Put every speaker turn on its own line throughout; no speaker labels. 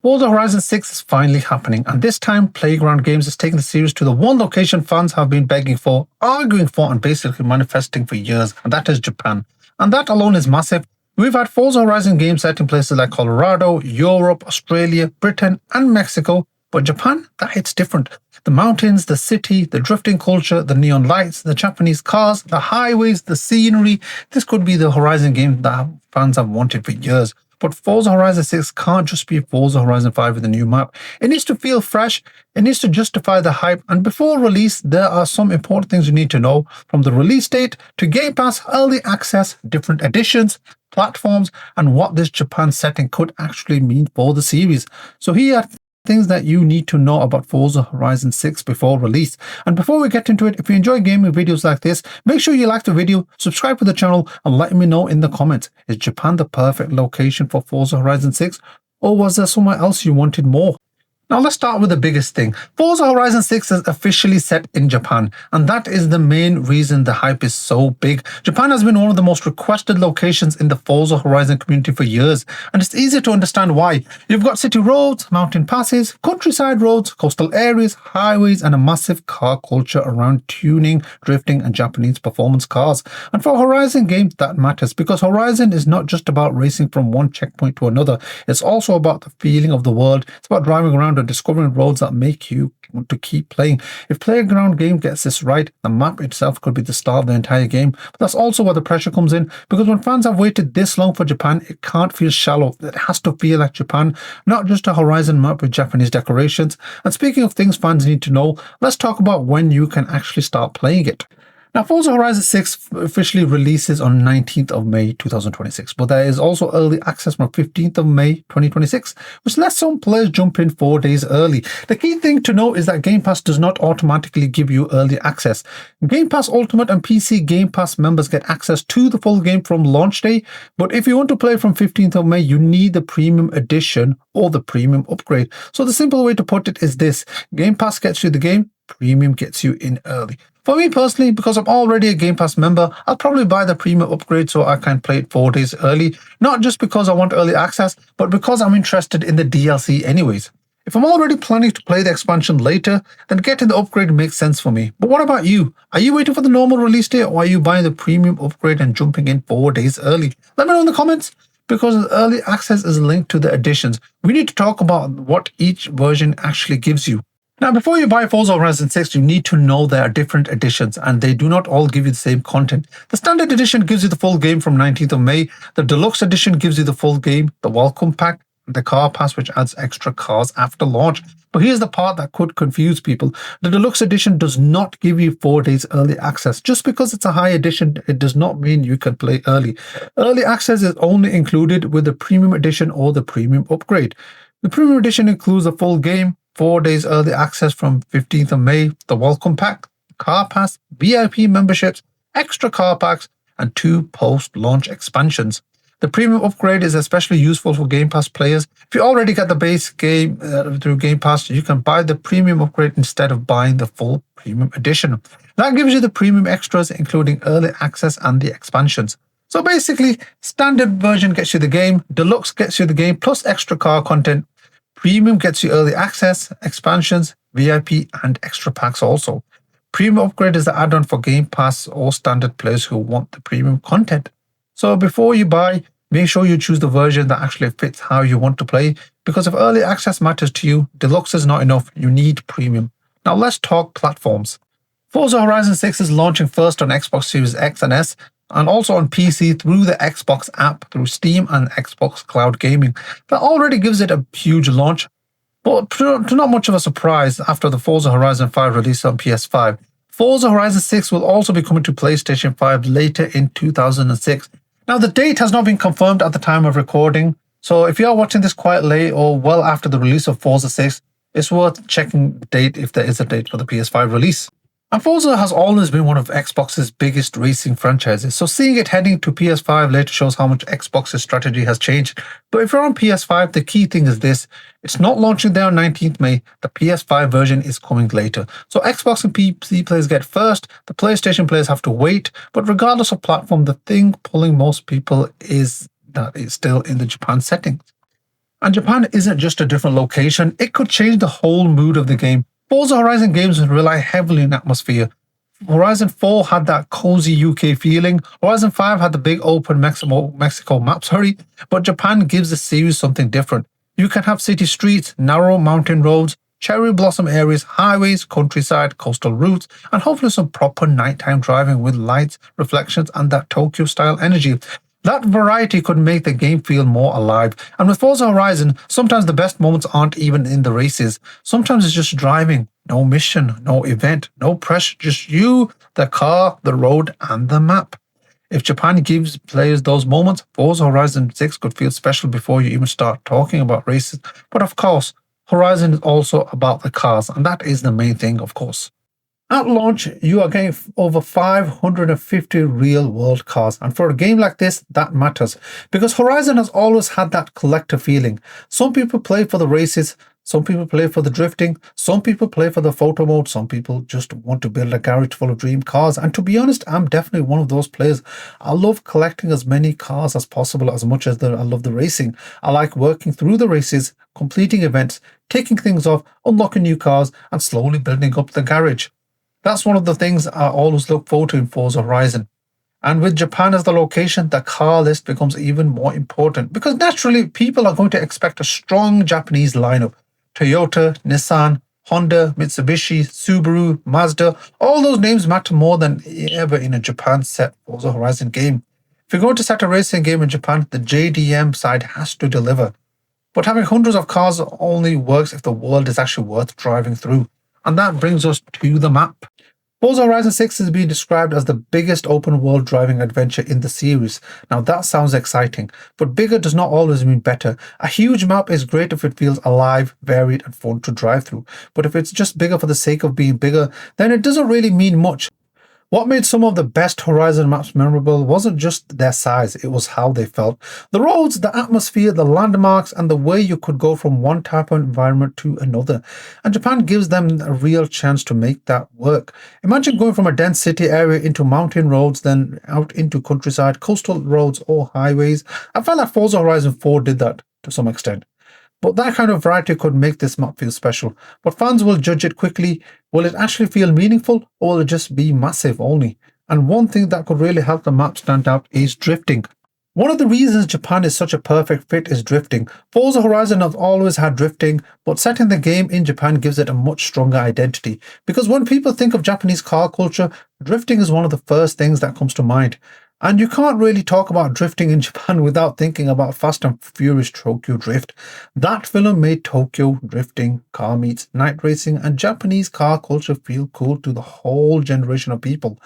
Forza Horizon 6 is finally happening, and this time Playground Games is taking the series to the one location fans have been begging for, arguing for, and basically manifesting for years, and that is Japan. And that alone is massive. We've had Forza Horizon games set in places like Colorado, Europe, Australia, Britain, and Mexico, but Japan, that hits different. The mountains, the city, the drifting culture, the neon lights, the Japanese cars, the highways, the scenery. This could be the Horizon game that fans have wanted for years. But Forza Horizon 6 can't just be Forza Horizon 5 with a new map. It needs to feel fresh, it needs to justify the hype, and before release, there are some important things you need to know, from the release date to Game Pass, early access, different editions, platforms, and what this Japan setting could actually mean for the series. So here are things that you need to know about Forza Horizon 6 before release. And before we get into it, if you enjoy gaming videos like this, make sure you like the video, subscribe to the channel, and let me know in the comments, is Japan the perfect location for Forza Horizon 6, or was there somewhere else you wanted more? Now let's start with the biggest thing. Forza Horizon 6 is officially set in Japan, and that is the main reason the hype is so big. Japan has been one of the most requested locations in the Forza Horizon community for years, and it's easy to understand why. You've got city roads, mountain passes, countryside roads, coastal areas, highways, and a massive car culture around tuning, drifting, and Japanese performance cars. And for Horizon games, that matters, because Horizon is not just about racing from one checkpoint to another. It's also about the feeling of the world. It's about driving around and discovering roads that make you want to keep playing. If Playground Game gets this right, the map itself could be the star of the entire game. But that's also where the pressure comes in, because when fans have waited this long for Japan, it can't feel shallow. It has to feel like Japan, not just a Horizon map with Japanese decorations. And speaking of things fans need to know, let's talk about when you can actually start playing it. Now, Forza Horizon 6 officially releases on 19th of May 2026, but there is also early access from 15th of May 2026, which lets some players jump in 4 days early. The key thing to know is that Game Pass does not automatically give you early access. Game Pass Ultimate and PC Game Pass members get access to the full game from launch day, but if you want to play from 15th of May, you need the Premium Edition or the Premium Upgrade. So the simple way to put it is this: Game Pass gets you the game, Premium gets you in early. For me personally, because I'm already a Game Pass member, I'll probably buy the Premium upgrade so I can play it 4 days early, not just because I want early access, but because I'm interested in the DLC anyways. If I'm already planning to play the expansion later, then getting the upgrade makes sense for me. But what about you? Are you waiting for the normal release date, or are you buying the Premium upgrade and jumping in 4 days early? Let me know in the comments. Because early access is linked to the editions, we need to talk about what each version actually gives you. Now, before you buy Forza Horizon 6, you need to know there are different editions, and they do not all give you the same content. The Standard Edition gives you the full game from 19th of May. The Deluxe Edition gives you the full game, the Welcome Pack, the Car Pass, which adds extra cars after launch. But here's the part that could confuse people. The Deluxe Edition does not give you 4 days early access. Just because it's a high edition, it does not mean you can play early. Early access is only included with the Premium Edition or the Premium Upgrade. The Premium Edition includes the full game, 4 days early access from 15th of May, the Welcome Pack, Car Pass, VIP memberships, extra car packs, and 2 post-launch expansions. The Premium Upgrade is especially useful for Game Pass players. If you already get the base game through Game Pass, you can buy the Premium Upgrade instead of buying the full Premium Edition. That gives you the premium extras, including early access and the expansions. So basically, Standard version gets you the game, Deluxe gets you the game plus extra car content, Premium gets you early access, expansions, VIP, and extra packs also. Premium Upgrade is the add-on for Game Pass or Standard players who want the premium content. So before you buy, make sure you choose the version that actually fits how you want to play, because if early access matters to you, Deluxe is not enough, you need Premium. Now let's talk platforms. Forza Horizon 6 is launching first on Xbox Series X and S, and also on PC through the Xbox app, through Steam and Xbox Cloud Gaming. That already gives it a huge launch, but to not much of a surprise after the Forza Horizon 5 release on PS5. Forza Horizon 6 will also be coming to PlayStation 5 later in 2006. Now, the date has not been confirmed at the time of recording, so if you are watching this quite late or well after the release of Forza 6, it's worth checking the date if there is a date for the PS5 release. And Forza has always been one of Xbox's biggest racing franchises, so seeing it heading to PS5 later shows how much Xbox's strategy has changed. But if you're on PS5, the key thing is this: it's not launching there on 19th May, the PS5 version is coming later. So Xbox and PC players get first, the PlayStation players have to wait, but regardless of platform, the thing pulling most people is that it's still in the Japan settings. And Japan isn't just a different location, it could change the whole mood of the game. Forza Horizon games rely heavily on atmosphere. Horizon 4 had that cozy UK feeling. Horizon 5 had the big open Mexico map, but Japan gives the series something different. You can have city streets, narrow mountain roads, cherry blossom areas, highways, countryside, coastal routes, and hopefully some proper nighttime driving with lights, reflections, and that Tokyo style energy. That variety could make the game feel more alive. And with Forza Horizon, sometimes the best moments aren't even in the races. Sometimes it's just driving. No mission, no event, no pressure, just you, the car, the road, and the map. If Japan gives players those moments, Forza Horizon 6 could feel special before you even start talking about races. But of course, Horizon is also about the cars, and that is the main thing, of course. At launch, you are getting over 550 real world cars, and for a game like this, that matters because Horizon has always had that collective feeling. Some people play for the races, some people play for the drifting, some people play for the photo mode, some people just want to build a garage full of dream cars. And to be honest, I'm definitely one of those players. I love collecting as many cars as possible, as much as I love the racing. I like working through the races, completing events, taking things off, unlocking new cars, and slowly building up the garage. That's one of the things I always look forward to in Forza Horizon. And with Japan as the location, the car list becomes even more important because naturally people are going to expect a strong Japanese lineup. Toyota, Nissan, Honda, Mitsubishi, Subaru, Mazda, all those names matter more than ever in a Japan set Forza Horizon game. If you're going to set a racing game in Japan, the JDM side has to deliver. But having hundreds of cars only works if the world is actually worth driving through. And that brings us to the map. Forza Horizon 6 is being described as the biggest open world driving adventure in the series. Now that sounds exciting, but bigger does not always mean better. A huge map is great if it feels alive, varied, and fun to drive through. But if it's just bigger for the sake of being bigger, then it doesn't really mean much. What made some of the best Horizon maps memorable wasn't just their size, it was how they felt. The roads, the atmosphere, the landmarks, and the way you could go from one type of environment to another. And Japan gives them a real chance to make that work. Imagine going from a dense city area into mountain roads, then out into countryside, coastal roads, or highways. I felt like Forza Horizon 4 did that to some extent. But that kind of variety could make this map feel special. But fans will judge it quickly. Will it actually feel meaningful or will it just be massive only? And one thing that could really help the map stand out is drifting. One of the reasons Japan is such a perfect fit is drifting. Forza Horizon has always had drifting, but setting the game in Japan gives it a much stronger identity. Because when people think of Japanese car culture, drifting is one of the first things that comes to mind. And you can't really talk about drifting in Japan without thinking about Fast and Furious Tokyo Drift. That film made Tokyo drifting, car meets, night racing, and Japanese car culture feel cool to the whole generation of people.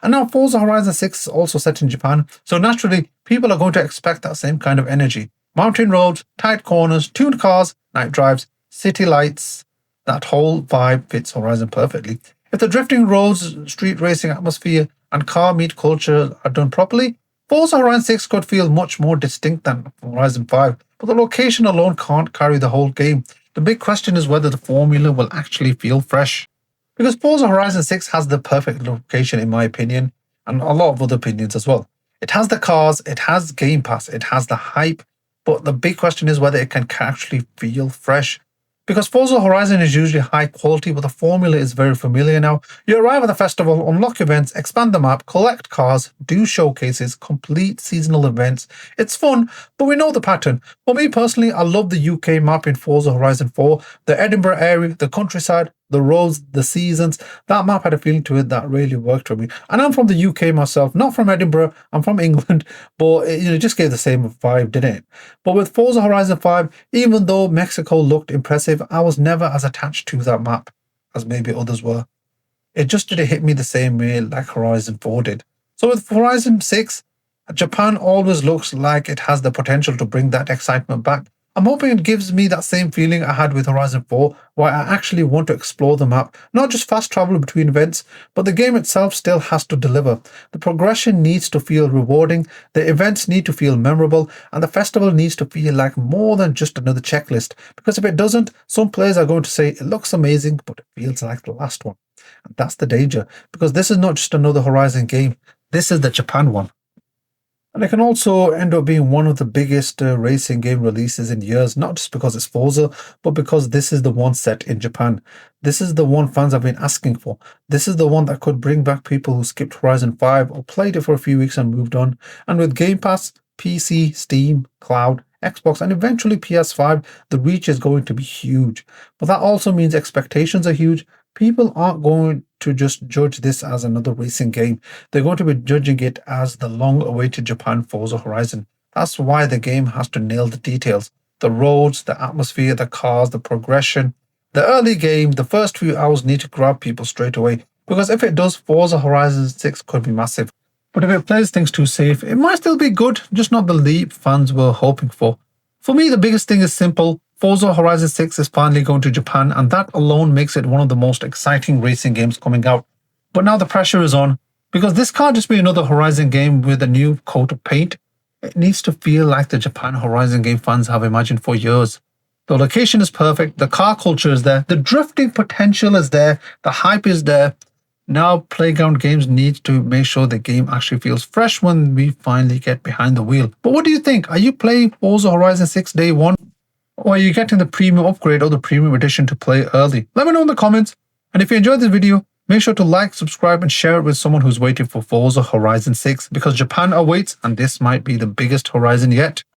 And now Forza Horizon 6 is also set in Japan, so naturally, people are going to expect that same kind of energy. Mountain roads, tight corners, tuned cars, night drives, city lights. That whole vibe fits Horizon perfectly. If the drifting roads, street racing atmosphere, and car meet culture are done properly, Forza Horizon 6 could feel much more distinct than Horizon 5, but the location alone can't carry the whole game. The big question is whether the formula will actually feel fresh. Because Forza Horizon 6 has the perfect location, in my opinion, and a lot of other opinions as well. It has the cars, it has Game Pass, it has the hype, but the big question is whether it can actually feel fresh. Because Forza Horizon is usually high quality, but the formula is very familiar now. You arrive at the festival, unlock events, expand the map, collect cars, do showcases, complete seasonal events. It's fun, but we know the pattern. For me personally, I love the UK map in Forza Horizon 4, the Edinburgh area, the countryside, the roads, the seasons. That map had a feeling to it that really worked for me. And I'm from the UK myself, not from Edinburgh, I'm from England, but it just gave the same vibe, didn't it? But with Forza Horizon 5, even though Mexico looked impressive, I was never as attached to that map as maybe others were. It just didn't hit me the same way like Horizon 4 did. So with Horizon 6, Japan always looks like it has the potential to bring that excitement back. I'm hoping it gives me that same feeling I had with Horizon 4, where I actually want to explore the map, not just fast travel between events, but the game itself still has to deliver. The progression needs to feel rewarding, the events need to feel memorable, and the festival needs to feel like more than just another checklist. Because if it doesn't, some players are going to say it looks amazing, but it feels like the last one. And that's the danger, because this is not just another Horizon game, this is the Japan one. And it can also end up being one of the biggest racing game releases in years, not just because it's Forza, but because this is the one set in Japan. This is the one fans have been asking for. This is the one that could bring back people who skipped Horizon 5 or played it for a few weeks and moved on. And with Game Pass, PC, Steam, Cloud, Xbox, and eventually PS5, the reach is going to be huge. But that also means expectations are huge. People aren't going to just judge this as another racing game. They're going to be judging it as the long awaited Japan Forza Horizon. That's why the game has to nail the details: the roads, the atmosphere, the cars, the progression. The early game, the first few hours need to grab people straight away, because if it does, Forza Horizon 6 could be massive. But if it plays things too safe, it might still be good, just not the leap fans were hoping for. For me, the biggest thing is simple: Forza Horizon 6 is finally going to Japan, and that alone makes it one of the most exciting racing games coming out. But now the pressure is on, because this can't just be another Horizon game with a new coat of paint. It needs to feel like the Japan Horizon game fans have imagined for years. The location is perfect, the car culture is there, the drifting potential is there, the hype is there. Now, Playground Games needs to make sure the game actually feels fresh when we finally get behind the wheel. But what do you think? Are you playing Forza Horizon 6 day one? Or are you getting the premium upgrade or the premium edition to play early? Let me know in the comments. And if you enjoyed this video, make sure to like, subscribe, and share it with someone who's waiting for Forza Horizon 6, because Japan awaits and this might be the biggest Horizon yet.